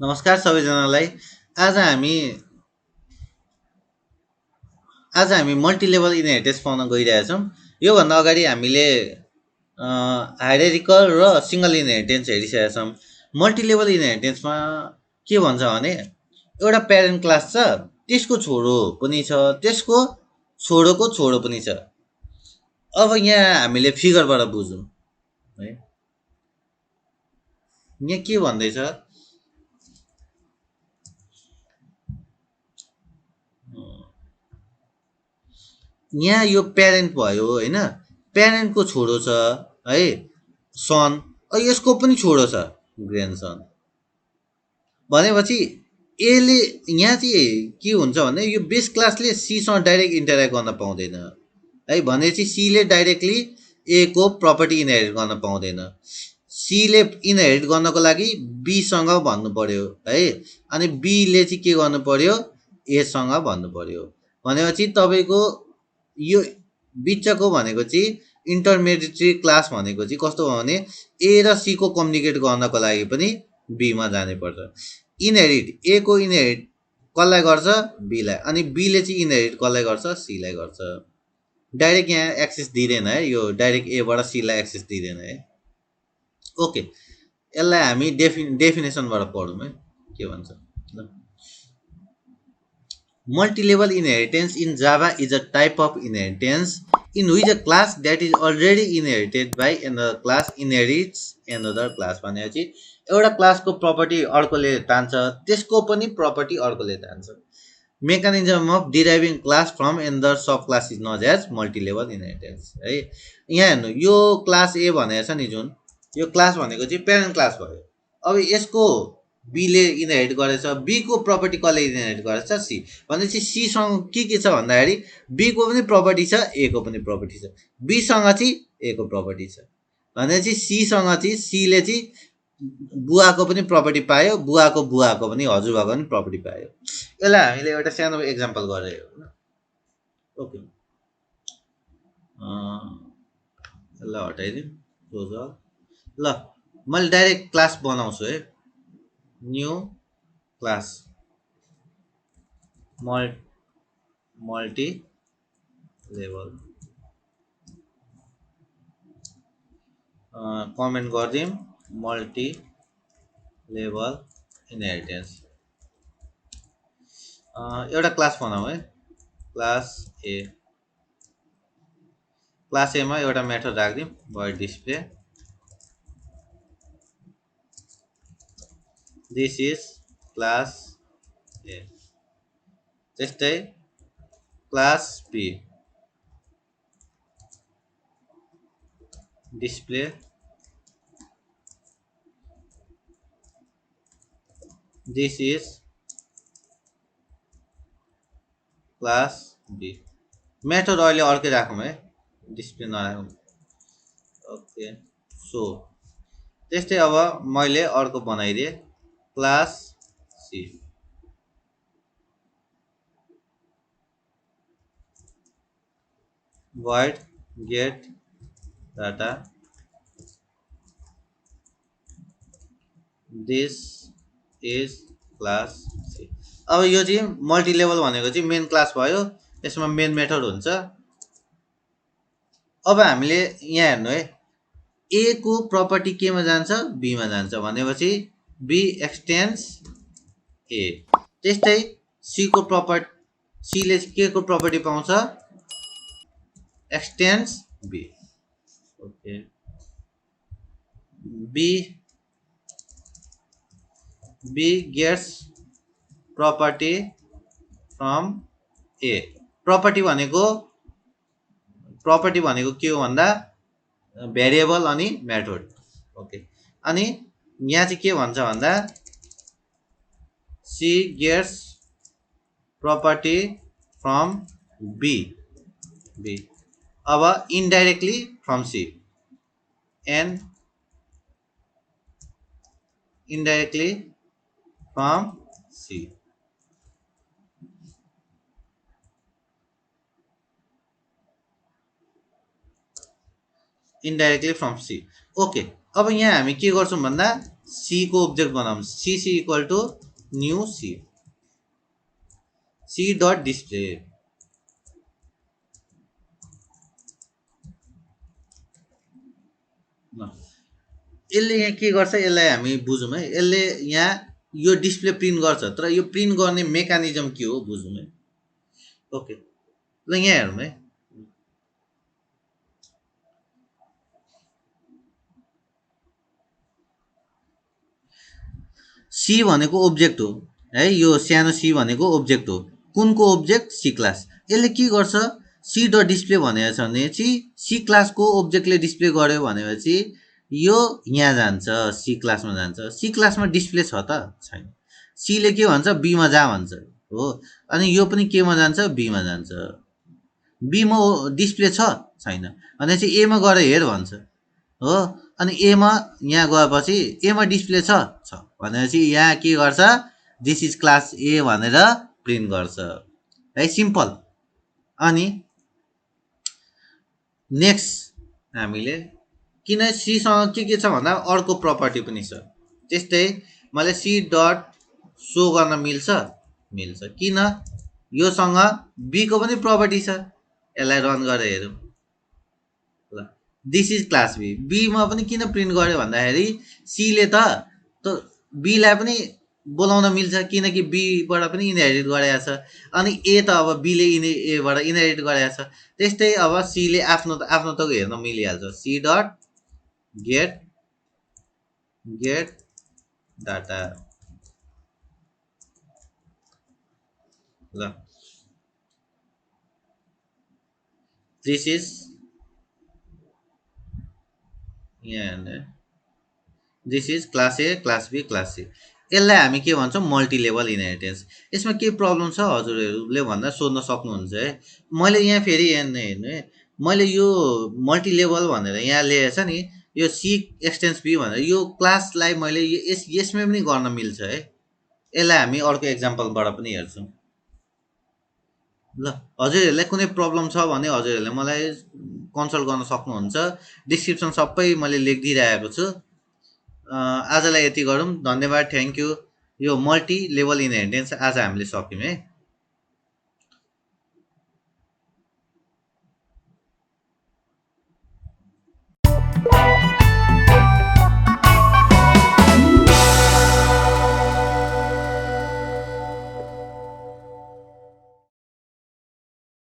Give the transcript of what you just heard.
नमस्कार सबैजनालाई। आज हामी आज हामी मल्टिलेभल इनहेरिटेन्स पढ्न गइरहेछौँ। योभन्दा अगाडि हामीले हायरार्किकल र सिंगल इनहेरिटेन्स हेरिसकेका छौँ। मल्टिलेभल इनहेरिटेन्समा के भन्छ भने एउटा प्यारेन्ट क्लास छ, त्यसको छोरो पनि छ, त्यसको छोरोको छोरो पनि छ। अब यहाँ हामीले फिगरबाट बुझौँ है। यहाँ के भन्दैछ, यहाँ यो प्यारेन्ट भयो होइन, प्यारेन्टको छोरो छ है सन, यसको पनि छोरो छ ग्रान्डसन। भनेपछि एले यहाँ चाहिँ के हुन्छ भने यो बेस क्लासले सीसँग डाइरेक्ट इन्टरेक्ट गर्न पाउँदैन है। भनेपछि सीले डाइरेक्टली ए को प्रपर्टी इनहेरिट गर्न पाउँदैन। सीले इनहेरिट गर्नको लागि बीसँग भन्नु पर्यो है, अनि बीले चाहिँ के गर्नु पर्यो, एसँग भन्नु पर्यो। भनेपछि तपाईँको यो बिचको भनेको चाहिँ इन्टरमेडिएटरी क्लास भनेको चाहिँ कस्तो भयो भने ए र सी को कम्युनिकेट गर्नको लागि पनि बीमा जानै पर्छ। इनहेरिट ए को इनहेरिट कसलाई गर्छ, बीलाई, अनि बीले चाहिँ इनहेरिट कसलाई गर्छ, सीलाई गर्छ। डाइरेक्ट यहाँ एक्सेस दिँदैन है, यो डाइरेक्ट एबाट सीलाई एक्सेस दिँदैन है। ओके, यसलाई हामी डेफिनेसनबाट पढौँ है, के भन्छ। Multilevel inheritance in Java is a type of inheritance in which a class that is already inherited by another class inherits another class। भनेपछि एउटा क्लासको प्रपर्टी अर्कोले तान्छ, त्यसको पनि प्रपर्टी अर्कोले तान्छ। Mechanism of deriving class from another sub class is known as multilevel inheritance है। यहाँ हेर्नु, यो क्लास ए भनेको छ नि, जुन यो क्लास भनेको चाहिँ प्यारेन्ट क्लास भयो। अब यसको बीले इनहेरिट गरेछ, बीको प्रपर्टी कसले इनहेरिट गरेछ, सी। भनेपछि सीसँग के छ भन्दाखेरि बीको पनि प्रपर्टी छ, ए को पनि प्रपर्टी छ, बीसँग चाहिँ ए को प्रपर्टी छ। भनेपछि सीसँग चाहिँ सीले चाहिँ बुवाको पनि प्रपर्टी पायो, बुवाको बुवाको पनि हजुरबाको पनि प्रपर्टी पायो। यसलाई हामीले एउटा सानो एक्जाम्पल गरेर हेरौँ। ओके, यसलाई हटाइदिउँ। ल, मैले डाइरेक्ट क्लास बनाउँछु है। New class multi level comment गरिदिउँ, मल्टी लेभल इनहेरिटेन्स। एउटा क्लास बनाऊ है, क्लास ए। क्लास एमा एउटा मेथड राखिदिउँ, void display this is class A. त्यस्तै class B display this is class B. Method अहिले अर्कै राखौँ है, डिस्प्ले नराखौँ। ओके, सो त्यस्तै अब मैले अर्को बनाइदिएँ, class C. void get data this is class C। अब यो चाहिँ मल्टिलेभल भनेको चाहिँ मेन क्लास भयो, यसमा मेन मेथड हुन्छ। अब हामीले यहाँ हेर्नु है, ए को प्रपर्टी केमा जान्छ, बीमा जान्छ। भनेपछि बी एक्सटेन्ड्स ए। त्यस्तै सी को प्रपर्टी, सीले के को प्रपर्टी पाउँछ, extends B. Okay, B gets property from A. Property भनेको के हो भन्दा भेरिएबल अनि मेथड। ओके, अनि यहाँ चाहिँ के भन्छ भन्दा C gets property from B. अब indirectly from C and indirectly from C. Indirectly from C. Okay, अब यहाँ हामी के गर्छौँ भन्दा सी को ऑब्जेक्ट बनाऊँ C C equal to new C dot display यसले यहाँ के गर्छ यसलाई हामी बुझौँ है यसले यहाँ यो डिस्प्ले प्रिन्ट गर्छ तर यो प्रिन्ट गर्ने मेकानिजम के हो बुझौँ है ओके ल यहाँ हेरौँ है सी भनेको ओब्जेक्ट हो है यो सानो सी भनेको ओब्जेक्ट हो कुनको ओब्जेक्ट सी क्लास यसले के गर्छ सी डट डिस्प्ले भनेको छ भनेपछि सी क्लासको ओब्जेक्टले डिस्प्ले गर्यो भनेपछि यो यहाँ जान्छ सी क्लासमा जान्छ सी क्लासमा डिस्प्ले छ त छैन सीले के भन्छ बीमा जा भन्छ हो अनि यो पनि केमा जान्छ बीमा जान्छ बीमा डिस्प्ले छ छैन भनेपछि एमा गएर हेर भन्छ हो अनि एमा यहाँ गएपछि एमा डिस्प्ले छ भनेपछि यहाँ के गर्छ दिस इज क्लास ए भनेर प्रिन्ट गर्छ है सिम्पल अनि नेक्स्ट हामीले किन सीसँग के छ भन्दा अर्को प्रपर्टी पनि छ त्यस्तै मैले सी डट सो गर्न मिल्छ किन योसँग बीको पनि प्रपर्टी छ यसलाई रन गरेर हेरौँ ल दिस इज क्लास बी बीमा पनि किन प्रिन्ट गर्यो भन्दाखेरि सीले त बीलाई पनि बोलाउन मिल्छ किनकि बीबाट पनि इनहेरिट गरेको छ अनि ए त अब बीले एबाट इनहेरिट गरेको छ त्यस्तै अब सीले आफ्नो त हेर्न मिलिहाल्छ सी डट गेट डाटा ल दिस इज यहाँ this is class A class B class C यसलाई हामी के भन्छौँ मल्टिलेभल इनहेरिटेन्स यसमा के प्रब्लम छ हजुरहरूले भन्दा सोध्न सक्नुहुन्छ है मैले यहाँ फेरि हेर्नु है मैले यो मल्टिलेभल भनेर यहाँ ल्याएछ नि यो सी एक्सटेन्स बी भनेर यो क्लासलाई मैले यसमै पनि गर्न मिल्छ है यसलाई हामी अर्को एक्जाम्पलबाट पनि हेर्छौँ ल हजुरहरूलाई कुनै प्रब्लम छ भने हजुरहरूले मलाई कन्सल्ट गर्न सक्नुहुन्छ डिस्क्रिप्सन सबै मैले लेखिदिइरहेको छु आजलाई यति गरौँ धन्यवाद thank you yo multi level inheritance आज हामीले सक्यौँ है